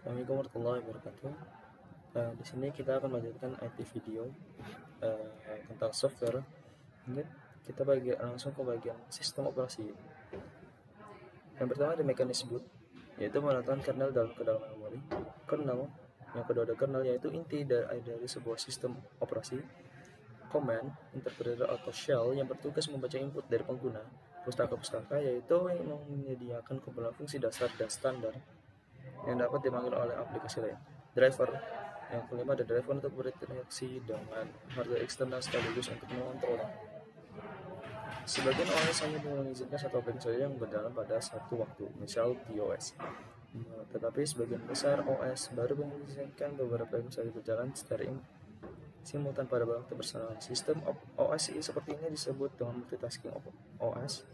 Assalamualaikum warahmatullahi wabarakatuh. Di sini kita akan melanjutkan IT video tentang software. Ini kita langsung ke bagian sistem operasi. Yang pertama ada mekanisme boot, yaitu menetapkan kernel ke dalam memori. Kernel, yang kedua ada kernel, yaitu inti dari sebuah sistem operasi. Command, interpreter atau shell yang bertugas membaca input dari pengguna. Pustaka-pustaka, yaitu yang menyediakan kumpulan fungsi dasar dan standar yang dapat dipanggil oleh aplikasi lain. Driver, yang kelima ada driver untuk berinteraksi dengan hardware eksternal sekaligus untuk mengontrol. Sebagian OS hanya mengizinkan satu aplikasi saja yang berjalan pada satu waktu, misal tvOS. Tetapi sebagian besar OS baru mengizinkan beberapa aplikasi berjalan secara simultan pada waktu bersamaan. Sistem OS seperti ini disebut dengan multitasking OS.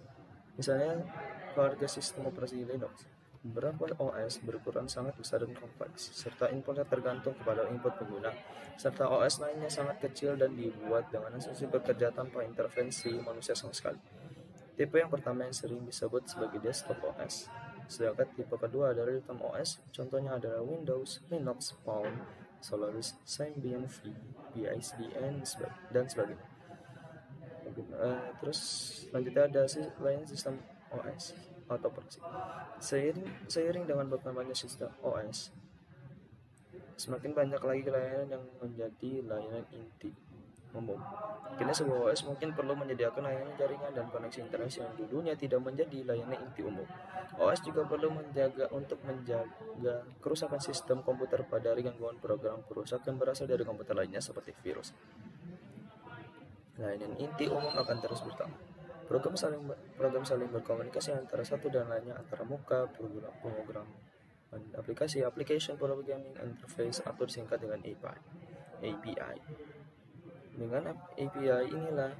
Misalnya, keluarga sistem operasi Linux. Beberapa OS berukuran sangat besar dan kompleks, serta inputnya tergantung kepada input pengguna, serta OS lainnya sangat kecil dan dibuat dengan asumsi bekerja tanpa intervensi manusia sama sekali. Tipe yang pertama yang sering disebut sebagai desktop OS, sedangkan tipe kedua adalah real-time OS, contohnya adalah Windows, Linux, Palm, Solaris, Symbian V, BISD, dan sebagainya. Terus selanjutnya ada layanan sistem OS atau operasi. Seiring dengan berkembangnya sistem OS, semakin banyak lagi layanan yang menjadi layanan inti umum. Kini sebuah OS mungkin perlu menyediakan layanan jaringan dan koneksi internet yang dulunya tidak menjadi layanan inti umum. OS juga perlu menjaga kerusakan sistem komputer pada gangguan program perusak yang berasal dari komputer lainnya seperti virus. Layanan inti umum akan terus bertambah. Program saling berkomunikasi antara satu dan lainnya, antara muka, program aplikasi, application programming interface, atau disingkat dengan API. Dengan API inilah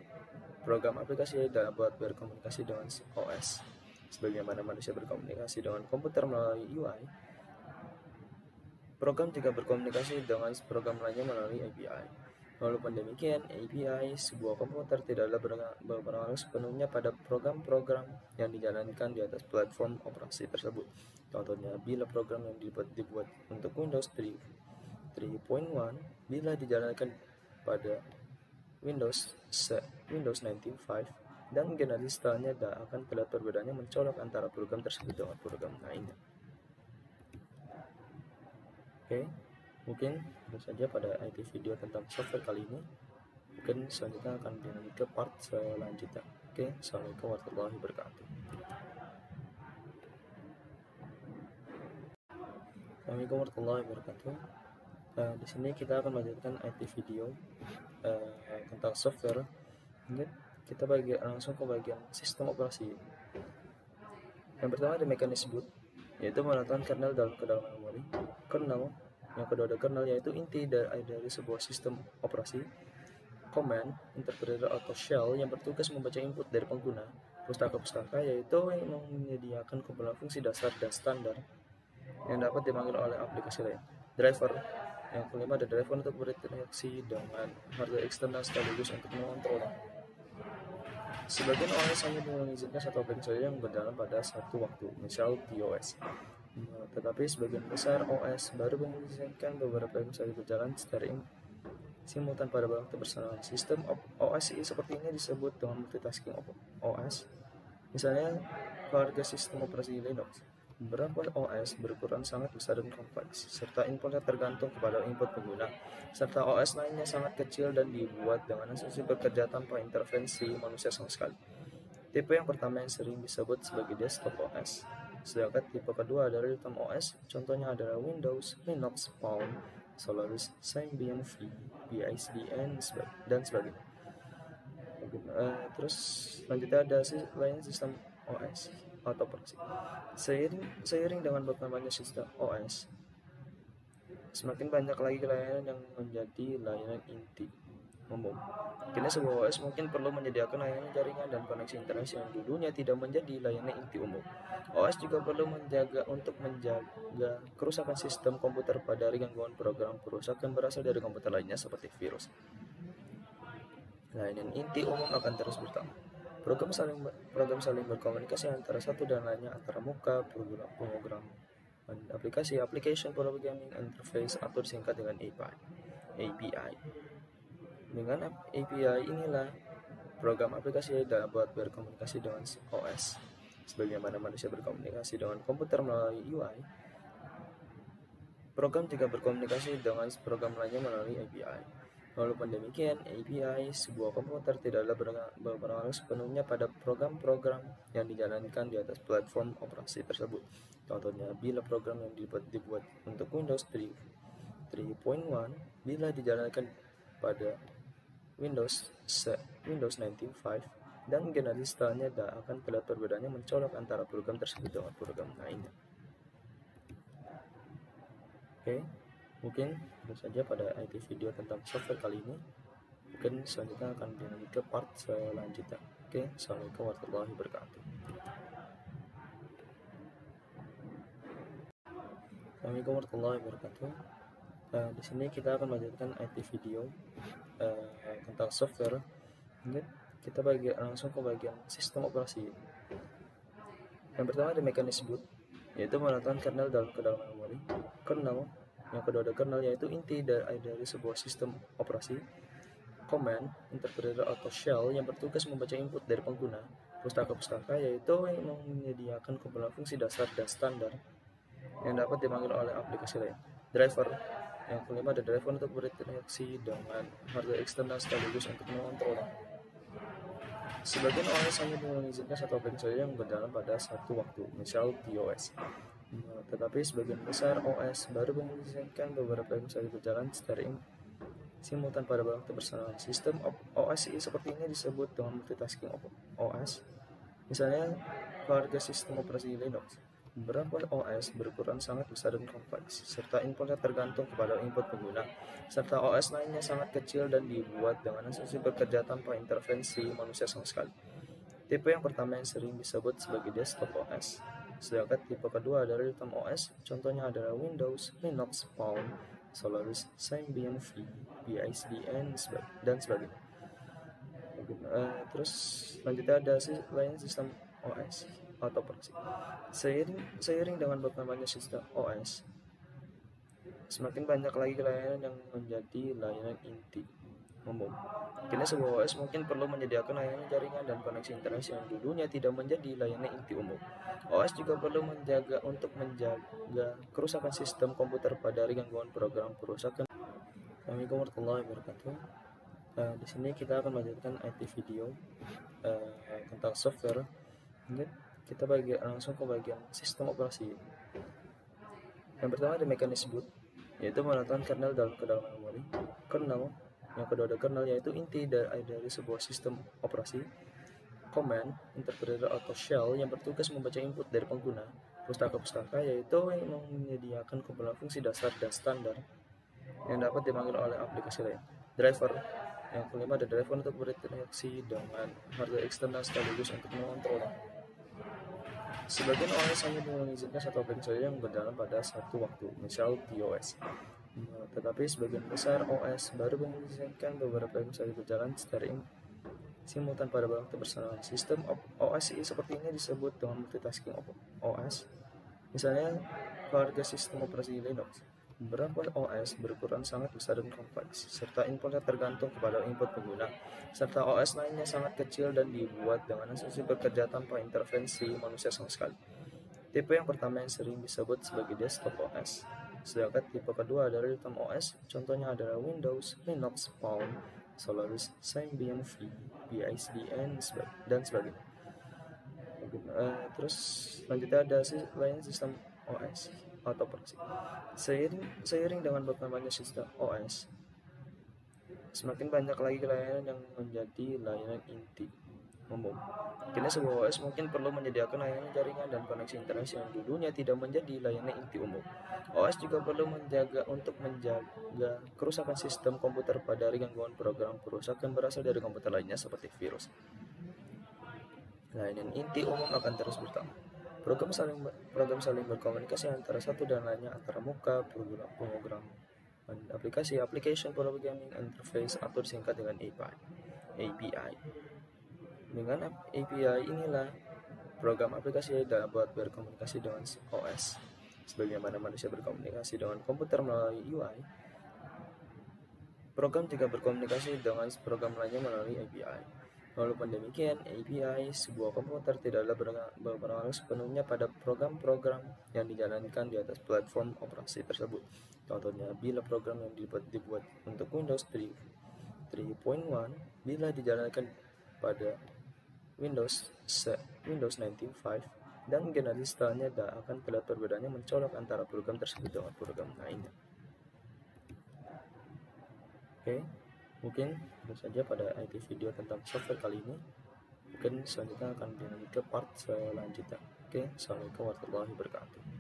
program aplikasi dapat berkomunikasi dengan OS. Sebagaimana manusia berkomunikasi dengan komputer melalui UI, program juga berkomunikasi dengan program lainnya melalui API. Walaupun demikian, API sebuah komputer tidaklah berpengaruh sepenuhnya pada program-program yang dijalankan di atas platform operasi tersebut. Contohnya, bila program yang dibuat untuk Windows 3.1 bila dijalankan pada Windows 95 dan generasi setelahnya, akan terlihat perbedaannya mencolok antara program tersebut dengan program lainnya. Oke, mungkin itu saja pada IT video tentang software kali ini. Mungkin selanjutnya akan dilanjut ke part selanjutnya. Oke, assalamualaikum warahmatullahi wabarakatuh. Assalamualaikum warahmatullahi wabarakatuh. Di sini kita akan melanjutkan IT video tentang software. Ini kita langsung ke bagian sistem operasi. Yang pertama ada mekanisme boot, yaitu menetapkan kernel ke dalam memori. Kernel, yang kedua ada kernel, yaitu inti dari sebuah sistem operasi. Command, interpreter atau shell yang bertugas membaca input dari pengguna. Pustaka-pustaka, yaitu yang menyediakan kumpulan fungsi dasar dan standar yang dapat dipanggil oleh aplikasi lain. Driver, yang kelima ada driver untuk berinteraksi dengan hardware eksternal sekaligus untuk mengontrol. Sebagian OS hanya mengizinkan satu aplikasi saja yang berjalan pada satu waktu, misal tvOS. Tetapi sebagian besar OS baru mengizinkan beberapa aplikasi berjalan secara simultan pada waktu bersamaan. Sistem OS seperti ini disebut dengan multitasking OS. Misalnya, keluarga sistem operasi Linux. Beberapa OS berukuran sangat besar dan kompleks, serta inputnya tergantung kepada input pengguna, serta OS lainnya sangat kecil dan dibuat dengan asumsi bekerja tanpa intervensi manusia sama sekali. Tipe yang pertama yang sering disebut sebagai desktop OS, sedangkan tipe kedua adalah real-time OS, contohnya adalah Windows, Linux, Palm, Solaris, Symbian V, BISD, dan sebagainya. Terus selanjutnya ada layanan sistem OS atau operasi. Seiring dengan berkembangnya sistem OS, semakin banyak lagi layanan yang menjadi layanan inti umum. Kini sebuah OS mungkin perlu menyediakan layanan jaringan dan koneksi internet yang dulunya tidak menjadi layanan inti umum. OS juga perlu menjaga kerusakan sistem komputer pada gangguan program perusak yang berasal dari komputer lainnya seperti virus. Layanan inti umum akan terus bertambah. Program saling berkomunikasi antara satu dan lainnya, antara muka, program aplikasi application programming interface atau disingkat dengan API. Dengan API inilah program aplikasi dapat berkomunikasi dengan OS. Sebagaimana manusia berkomunikasi dengan komputer melalui UI, program juga berkomunikasi dengan program lainnya melalui API. Walaupun demikian, API sebuah komputer tidaklah berpengaruh sepenuhnya pada program-program yang dijalankan di atas platform operasi tersebut. Contohnya, bila program yang dibuat untuk Windows 3.1 bila dijalankan pada Windows 95 dan generasi setelahnya, tidak akan terlihat perbedaannya mencolok antara program tersebut dengan program lainnya. Oke, mungkin itu saja pada IT video tentang software kali ini. Mungkin selanjutnya akan dilanjut ke part selanjutnya. Oke, assalamualaikum warahmatullahi wabarakatuh. Assalamualaikum warahmatullahi wabarakatuh. Di sini kita akan melanjutkan IT video tentang software. Mungkin kita langsung ke bagian sistem operasi. Yang pertama ada mekanisme boot, yaitu menetapkan kernel ke dalam memori. Kernel, yang kedua ada kernel, yaitu inti dari sebuah sistem operasi. Command, interpreter atau shell yang bertugas membaca input dari pengguna. Pustaka, yaitu yang menyediakan kumpulan fungsi dasar dan standar yang dapat dipanggil oleh aplikasi lain. Driver, yang kelima ada driver untuk berinteraksi dengan hardware eksternal sekaligus untuk mengontrolnya. Sebagian OS hanya mengizinkan satu aplikasi saja yang berjalan pada satu waktu, misal TOS. Tetapi sebagian besar OS baru mengizinkan beberapa aplikasi saja berjalan secara simultan pada waktu bersamaan. Sistem OS seperti ini disebut dengan multitasking OS. Misalnya, pada sistem operasi Linux, beberapa OS berukuran sangat besar dan kompleks, serta inputnya tergantung kepada input pengguna, serta OS lainnya sangat kecil dan dibuat dengan asumsi bekerja tanpa intervensi manusia sama sekali. Tipe yang pertama yang sering disebut sebagai desktop OS, sedangkan tipe kedua adalah real-time OS. Contohnya adalah Windows, Linux, Palm, Solaris, Symbian V, BISDN, dan sebagainya. Terus selanjutnya ada lain sistem OS atau operasi. Seiring dengan berkembangnya sistem OS, semakin banyak lagi layanan yang menjadi layanan inti umum. Kini sebuah OS mungkin perlu menyediakan layanan jaringan dan koneksi internet yang dulunya tidak menjadi layanan inti umum. OS juga perlu menjaga kerusakan sistem komputer pada gangguan program perusakan. Assalamualaikum warahmatullahi wabarakatuh. Di sini kita akan melanjutkan IT video tentang software. Mungkin kita langsung ke bagian sistem operasi. Yang pertama ada mekanisme boot, yaitu menetapkan kernel ke dalam memori. Kernel, yang kedua ada kernel, yaitu inti dari sebuah sistem operasi. Command, interpreter atau shell yang bertugas membaca input dari pengguna. Pustaka, yaitu yang menyediakan kumpulan fungsi dasar dan standar yang dapat dipanggil oleh aplikasi lain. Driver, yang kelima ada driver untuk berinteraksi dengan hardware eksternal sekaligus untuk mengontrolnya. Sebagian OS hanya mengizinkan satu aplikasi saja yang berjalan pada satu waktu, misal TOS. Tetapi sebagian besar OS baru mengizinkan beberapa aplikasi saja berjalan secara simultan pada waktu bersamaan. Sistem OS seperti ini disebut dengan multitasking OS. Misalnya, pada sistem operasi Linux, beberapa OS berukuran sangat besar dan kompleks, serta inputnya tergantung kepada input pengguna, serta OS lainnya sangat kecil dan dibuat dengan asumsi bekerja tanpa intervensi manusia sama sekali. Tipe yang pertama yang sering disebut sebagai desktop OS, sedangkan tipe kedua adalah real-time OS. Contohnya adalah Windows, Linux, Palm, Solaris, Symbian V, BISDN, dan sebagainya. Terus selanjutnya ada lain sistem OS atau operasi. Seiring dengan berkembangnya sistem OS, semakin banyak lagi layanan yang menjadi layanan inti umum. Kini sebuah OS mungkin perlu menyediakan layanan jaringan dan koneksi internet yang dulunya tidak menjadi layanan inti umum. OS juga perlu menjaga kerusakan sistem komputer pada gangguan program perusakan berasal dari komputer lainnya seperti virus. Layanan inti umum akan terus bertambah. Program saling berkomunikasi antara satu dan lainnya, antara muka, program, aplikasi, application programming interface atau disingkat dengan API. Dengan API inilah program aplikasi dapat berkomunikasi dengan OS. Sebagaimana manusia berkomunikasi dengan komputer melalui UI, program juga berkomunikasi dengan program lainnya melalui API. Walaupun demikian, API sebuah komputer tidaklah berpengaruh sepenuhnya pada program-program yang dijalankan di atas platform operasi tersebut. Contohnya, bila program yang dibuat untuk Windows 3.1 bila dijalankan pada Windows 95 dan generasi setelahnya, tidak akan terlihat perbedaannya mencolok antara program tersebut dengan program lainnya. Oke, mungkin itu saja pada IT video tentang software kali ini. Mungkin selanjutnya akan dilanjut ke part selanjutnya. Oke, assalamualaikum warahmatullahi wabarakatuh.